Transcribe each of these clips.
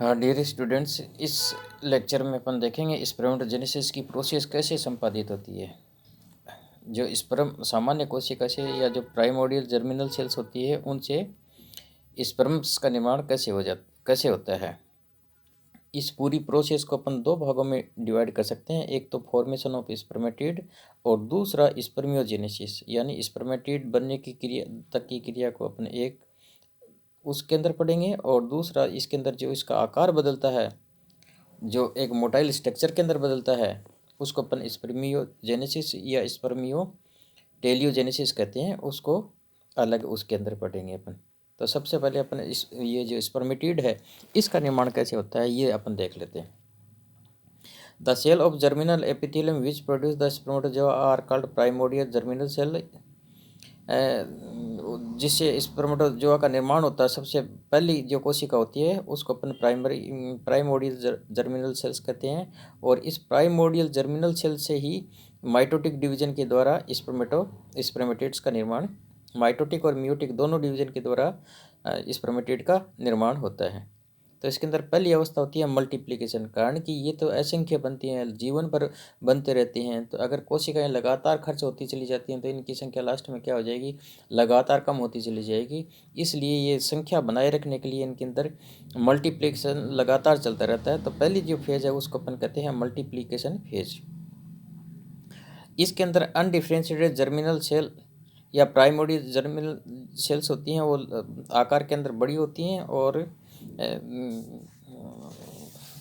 हाँ dear students, इस lecture में अपन देखेंगे स्पर्मेटोजेनेसिस की प्रोसेस कैसे संपादित होती है। जो स्पर्म सामान्य कोशिका से या जो प्राइमोर्डियल जर्मिनल सेल्स होती है उनसे स्पर्म्स का निर्माण कैसे होता है। इस पूरी प्रोसेस को अपन दो भागों में डिवाइड कर सकते हैं। एक तो फॉर्मेशन ऑफ स्पर्मेटिड और दूसरा स्पर्मियोजेनेसिस, यानी स्पर्मेटिड बनने की क्रिया तक की क्रिया को अपन एक उसके अंदर पढ़ेंगे और दूसरा इसके अंदर जो इसका आकार बदलता है, जो एक मोटाइल स्ट्रक्चर के अंदर बदलता है, उसको अपन स्पर्मियोजेनेसिस या स्पर्मियो टेलियोजेनेसिस कहते हैं। उसको अलग उसके अंदर पढ़ेंगे अपन। तो सबसे पहले अपन ये जो स्पर्मेटिड है इसका निर्माण कैसे होता है ये अपन देख लेते हैं। The cell of germinal epithelium which produce the spermatozoa are called primordial germinal cell. जिससे स्पर्मेटोजोआ का निर्माण होता है, सबसे पहली जो कोशिका होती है उसको अपन प्राइमोर्डियल जर्मिनल सेल्स कहते हैं। और इस प्राइमोर्डियल जर्मिनल सेल से ही माइटोटिक डिवीजन के द्वारा स्पर्मेटिड्स का निर्माण, माइटोटिक और मियोटिक दोनों डिवीजन के द्वारा स्पर्मेटिड का निर्माण होता है। तो इसके अंदर पहली अवस्था होती है मल्टीप्लिकेशन। कारण कि ये तो असंख्य बनती हैं, जीवन भर बनते रहते हैं। तो अगर कोशिकाएं लगातार खर्च होती चली जाती हैं तो इनकी संख्या लास्ट में क्या हो जाएगी, लगातार कम होती चली जाएगी। इसलिए ये संख्या बनाए रखने के लिए इनके अंदर मल्टीप्लिकेशन लगातार चलता रहता है। तो पहली जो फेज है उसको अपन कहते हैं मल्टीप्लिकेशन फेज। इसके अंदर अनडिफ्रेंशिएटेड जर्मिनल सेल या प्राइमोर्डियल जर्मिनल सेल्स होती हैं, वो आकार के अंदर बड़ी होती हैं और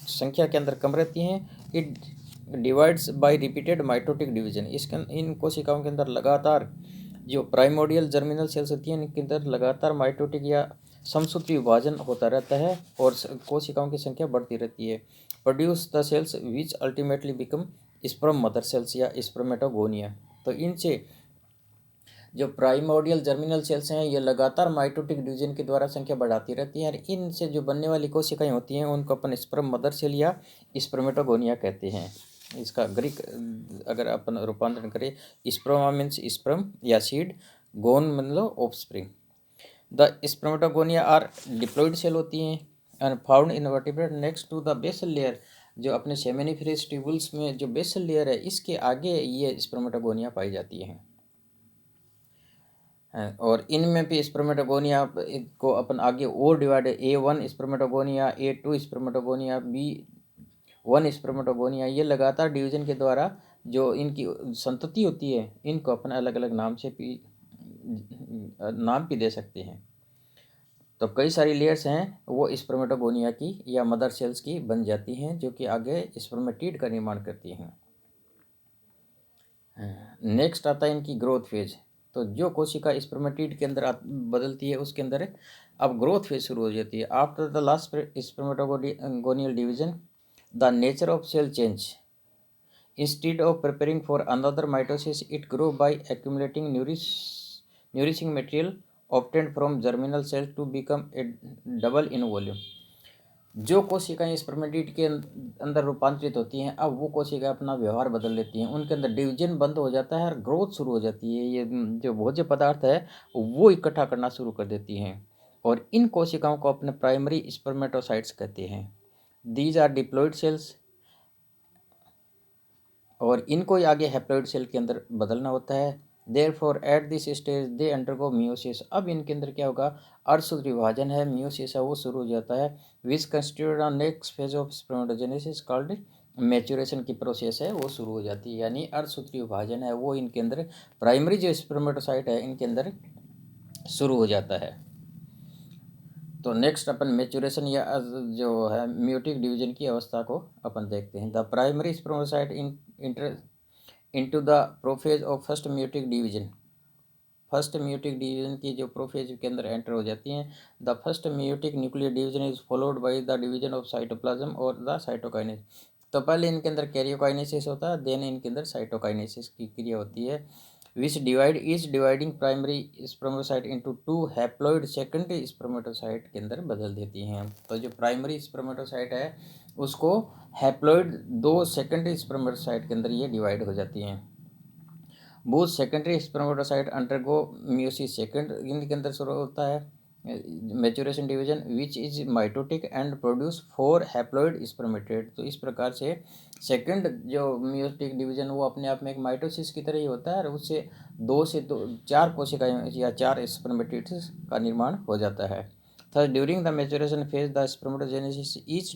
संख्या के अंदर कम रहती हैं। It divides by repeated mitotic division. इन कोशिकाओं के अंदर लगातार जो प्राइमोर्डियल जर्मिनल सेल्स होती हैं इनके अंदर लगातार माइटोटिक या समसूत्री विभाजन होता रहता है और कोशिकाओं की संख्या बढ़ती रहती है। Produce the cells which ultimately become sperm mother cells या स्पर्मेटोगोनिया। तो इनसे जो प्राइमोर्डियल जर्मिनल सेल्स हैं ये लगातार माइटोटिक डिवीजन के द्वारा संख्या बढ़ाती रहती हैं और इनसे जो बनने वाली कोशिकाएं होती हैं उनको अपन स्पर्म मदर सेल या स्पर्मेटोगोनिया कहते हैं। इसका ग्रीक अगर अपन रूपांतरण करें, स्पर्मा मीन्स स्पर्म या सीड, गोन मतलब offspring. The spermatogonia are diploid cell होती हैं and found in vertebrate next to the basal layer. जो अपने सेमिनिफेरस ट्यूबुल्स में जो बेसल लेयर है इसके आगे ये स्पर्मेटोगोनिया पाई जाती है। और इनमें भी स्पर्मेटोगोनिया को अपन आगे और divide, A1 spermatogonia, A2 spermatogonia, B1 spermatogonia, ये लगातार डिवीजन के द्वारा जो इनकी संतति होती है इनको अपन अलग अलग नाम भी दे सकते हैं। तो कई सारी लेयर्स हैं वो स्पर्मेटोगोनिया की या मदर सेल्स की बन जाती हैं जो कि आगे स्पर्मेटिड का निर्माण करती हैं। नेक्स्ट आता है इनकी ग्रोथ फेज। तो जो कोशिका स्पर्मेटिड के अंदर बदलती है उसके अंदर अब ग्रोथ फेज शुरू हो जाती है। After the last spermatogonial division the nature of cell change. Instead of preparing for another mitosis it grow by accumulating nourishing material obtained from germinal cells to become a double in volume। जो कोशिकाएं spermatid के अंदर रूपांतरित होती हैं अब वो कोशिकाएं अपना व्यवहार बदल लेती हैं, उनके अंदर डिवीजन बंद हो जाता है और ग्रोथ शुरू हो जाती है। ये जो भोज्य पदार्थ है वो इकट्ठा करना शुरू कर देती हैं और इन कोशिकाओं को अपने प्राइमरी स्पर्मेटोसाइट्स कहते हैं। दीज आर डिप्लॉइड सेल्स और इनको आगे हैप्लॉइड सेल के अंदर बदलना होता है। Therefore at this stage they undergo meiosis. अब इनके अंदर क्या होगा, अर्धसूत्री विभाजन है, मियोसिस है वो शुरू हो जाता है। Which constitute the next phase of spermatogenesis called maturation की प्रोसेस है वो शुरू हो जाती है। यानी अर्धसूत्री विभाजन है वो इनके अंदर प्राइमरी जो स्पर्मेटोसाइट है इनके अंदर शुरू हो जाता है। तो नेक्स्ट अपन मैच्योरेशन या जो है म्यूटिक डिवीजन की अवस्था को अपन देखते हैं। The primary spermatocyte into the prophase of first meiotic division. First meiotic division की जो प्रोफेज के अंदर एंटर हो जाती हैं। The first meiotic nuclear division is followed by the division of cytoplasm और द साइटोकाइनेस। तो पहले इनके अंदर कैरियोकाइनेसिस होता है, देन इनके अंदर साइटोकाइनेसिस की क्रिया होती है। विच divide is dividing primary spermatocyte into two haploid secondary spermatocyte के अंदर बदल देती हैं। तो जो प्राइमरी स्पर्मेटोसाइट है उसको हैप्लॉइड दो सेकेंडरी स्पर्मेटोसाइट के अंदर ये डिवाइड हो जाती हैं। Both secondary spermatocyte undergo meiosis second इनके अंदर शुरू होता है maturation division which is mitotic and produce 4 haploid spermatid. तो इस प्रकार से सेकंड जो मियोटिक डिवीजन वो अपने आप में एक माइटोसिस की तरह ही होता है और उससे 2 से 4 कोशिकाएं या 4 स्पर्मेटिड्स का निर्माण हो जाता है। Third during the maturation phase the spermatogenesis each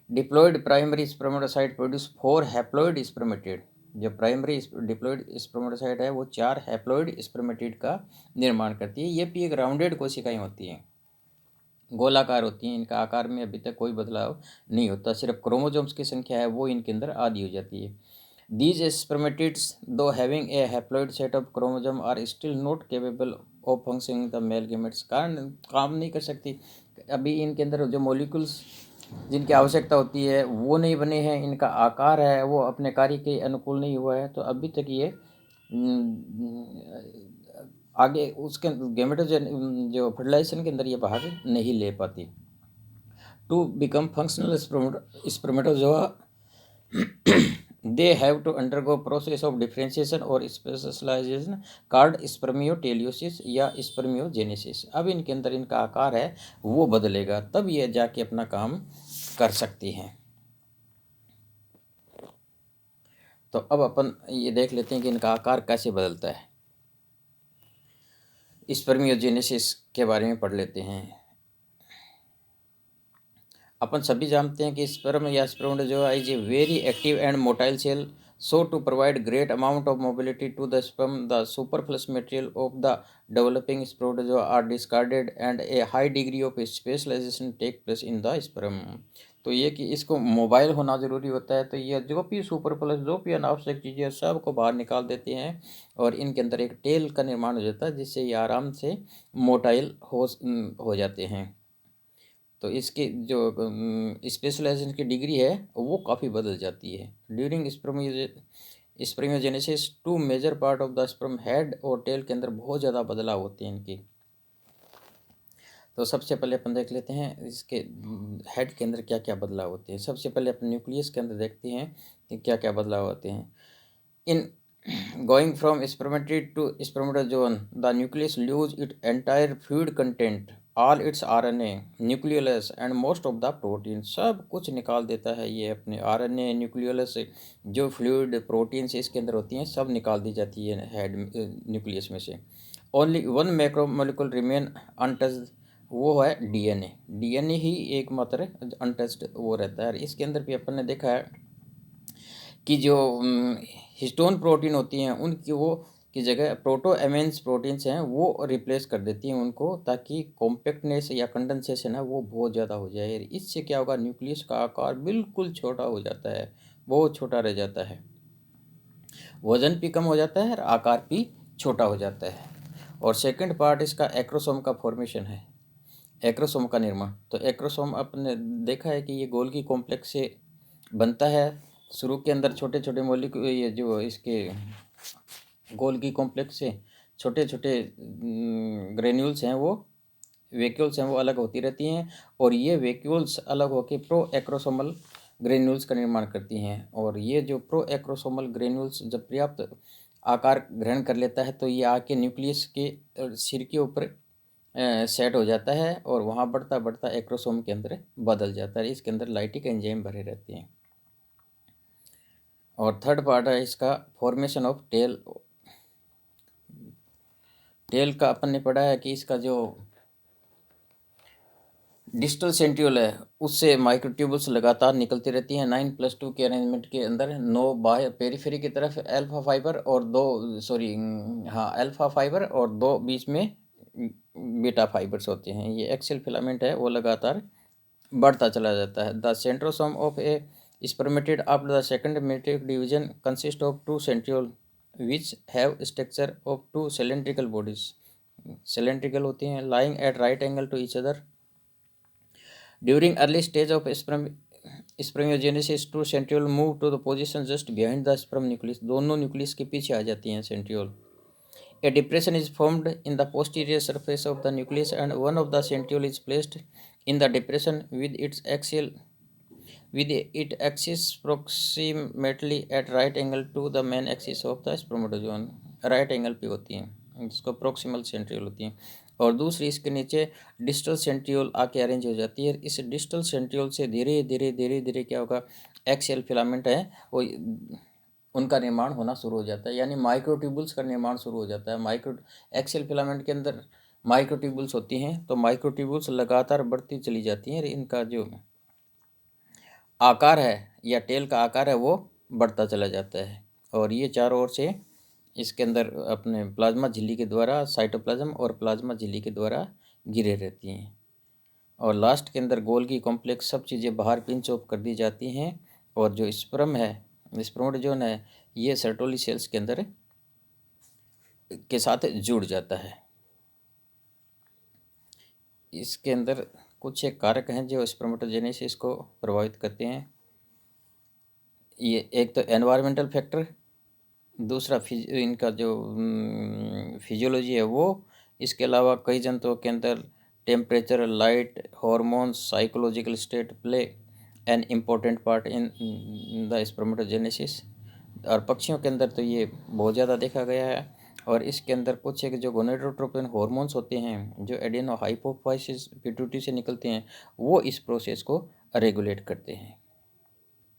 diploid primary spermatocyte produce 4 haploid spermatid. जो प्राइमरी डिप्लॉयड स्पर्मेटोसाइट है वो 4 हैप्लॉइड स्पर्मेटिड का निर्माण करती है। ये भी एक राउंडेड कोशिकाएं होती हैं, गोलाकार होती हैं, इनका आकार में अभी तक कोई बदलाव नहीं होता, सिर्फ क्रोमोजोम्स की संख्या है वो इनके अंदर आधी हो जाती है। These spermatids, though having a haploid set of chromosome, are still not capable of functioning the male gametes। कारण काम नहीं कर सकती, अभी इनके अंदर जो मॉलिक्यूल्स जिनकी आवश्यकता होती है वो नहीं बने हैं, इनका आकार है वो अपने कार्य के अनुकूल नहीं हुआ है, तो अभी तक ये आगे उसके गेमेटोजन जो फर्टिलाइजेशन के अंदर ये भाग नहीं ले पाती। To become functional spermatozoa they have to undergo process of differentiation और specialization called spermioteliosis या spermiogenesis। अब इनके अंदर इनका आकार है वो बदलेगा, तब ये जाके अपना काम कर सकती हैं। तो अब अपन ये देख लेते हैं कि इनका आकार कैसे बदलता है। स्पर्मियोजेनेसिस के बारे में पढ़ लेते हैं। अपन सभी जानते हैं कि स्पर्म या spermatozoa is a very active and motile cell, so to provide great amount of mobility to the sperm, the superfluous material of the developing spermatozoa are discarded and a high degree of specialization take place in the sperm। तो ये कि इसको mobile होना ज़रूरी होता है, तो ये जो भी सुपरफ्लस जो भी अनावश्यक चीज़ें सब को बाहर निकाल देते हैं और इनके अंदर एक टेल का निर्माण हो जाता है जिससे ये आराम से मोटाइल हो जाते हैं। तो इसकी जो स्पेशलाइजेशन की डिग्री है वो काफ़ी बदल जाती है। During spermiogenesis two major part of the sperm head और टेल के अंदर बहुत ज़्यादा बदलाव होते हैं इनकी। तो सबसे पहले अपन देख लेते हैं इसके हेड के अंदर क्या क्या बदलाव होते हैं। सबसे पहले अपन न्यूक्लियस के अंदर देखते हैं कि क्या क्या बदलाव होते हैं। In going from spermatid to spermatozoon the nucleus lose it entire fluid content, all its RNA, nucleolus and most of the protein. सब कुछ निकाल देता है ये अपने आरएनए, न्यूक्लियोलस, जो फ्लूइड प्रोटीन्स इसके अंदर होती हैं सब निकाल दी जाती है हेड न्यूक्लियस में से। Only one macromolecule remain untouched, वो है डीएनए। डीएनए ही एकमात्र अनटच्ड वो रहता है। इसके अंदर भी अपन ने देखा है कि जो हिस्टोन प्रोटीन होती हैं उनकी वो की जगह प्रोटो एमिन्स प्रोटीन्स हैं वो रिप्लेस कर देती हैं उनको, ताकि कॉम्पैक्टनेस या कंडेंसेशन है वो बहुत ज़्यादा हो जाए। इससे क्या होगा, न्यूक्लियस का आकार बिल्कुल छोटा हो जाता है, बहुत छोटा रह जाता है, वजन भी कम हो जाता है और आकार भी छोटा हो जाता है। और सेकंड पार्ट इसका एक्रोसोम का फॉर्मेशन है, एक्रोसोम का निर्माण। तो एक्रोसोम आपने देखा है कि ये गोल्गी कॉम्प्लेक्स से बनता है। शुरू के अंदर छोटे छोटे मॉलिक्यूल, ये जो इसके गोल्गी कॉम्प्लेक्स से छोटे छोटे ग्रेन्यूल्स हैं वो वैक्यूल्स हैं वो अलग होती रहती हैं और ये वैक्यूल्स अलग होकर प्रो एक्रोसोमल ग्रेन्यूल्स का निर्माण करती हैं। और ये जो प्रो एक्रोसोमल ग्रेन्यूल्स जब पर्याप्त आकार ग्रहण कर लेता है तो ये आके न्यूक्लियस के सिर के ऊपर सेट हो जाता है और वहाँ बढ़ता बढ़ता एक्रोसोम के अंदर बदल जाता है। इसके अंदर लाइटिक एंजाइम भरे रहते हैं। और थर्ड पार्ट है इसका फॉर्मेशन ऑफ टेल। टेल का अपन ने पढ़ा है कि इसका जो डिस्टल सेंट्रियोल है उससे माइक्रोट्यूबल्स लगातार निकलती रहती हैं। 9+2 के अरेंजमेंट के अंदर 9 बाहर पेरीफेरी की तरफ अल्फा फाइबर और 2 अल्फा फाइबर और 2 बीच में बीटा फाइबर्स होते हैं। ये एक्सेल फिलामेंट है वो लगातार बढ़ता चला जाता है। The centrosome of a spermatid after the second meiotic division consist of 2 centriole which have structure of 2 cylindrical bodies, cylindrical होती हैं, lying at right angle to each other. During early stage of spermiogenesis 2 centriole move to the position just behind the sperm nucleus, दोनों nucleus के पीछे आ जाती हैं centriole. A depression is formed in the posterior surface of the nucleus and one of the centriole is placed in the depression with its axis approximately at right angle to the main axis of the spermatozoon। Right angle पे होती हैं, जिसको proximal centriole होती हैं। और दूसरी इसके नीचे डिस्टल सेंट्रियोल आके अरेंज हो जाती है। इस डिस्टल सेंट्रियोल से धीरे धीरे धीरे धीरे क्या होगा, एक्सियल फिलामेंट है वो उनका निर्माण होना शुरू हो जाता है, यानी माइक्रोट्यूबुल्स का निर्माण शुरू हो जाता है। एक्सियल फिलामेंट के अंदर माइक्रोट्यूबुल्स होती हैं, तो माइक्रोट्यूबुल्स लगातार बढ़ती चली जाती हैं। इनका जो आकार है या टेल का आकार है वो बढ़ता चला जाता है, और ये चारों ओर से इसके अंदर अपने प्लाज्मा झिल्ली के द्वारा, साइटोप्लाज्म और प्लाज्मा झिल्ली के द्वारा घिरे रहती हैं। और लास्ट के अंदर गोल्गी कॉम्प्लेक्स सब चीज़ें बाहर पिंच ऑफ कर दी जाती हैं, और जो स्पर्म है, स्पर्मेटोजोन है, ये सर्टोली सेल्स के अंदर के साथ जुड़ जाता है। इसके अंदर कुछ एक कारक हैं जो स्पर्मेटोजेनेसिस को प्रभावित करते हैं। ये एक तो एनवायरमेंटल फैक्टर, दूसरा इनका जो फिजियोलॉजी है वो, इसके अलावा कई जंतुओं के अंदर temperature, light, hormones, psychological state play an important part in the spermatogenesis. और पक्षियों के अंदर तो ये बहुत ज़्यादा देखा गया है। और इसके अंदर कुछ एक जो गोनेडोट्रोपिन हार्मोन्स होते हैं जो एडेनो हाइपोफाइसिस पिट्यूटरी से निकलते हैं, वो इस प्रोसेस को रेगुलेट करते हैं।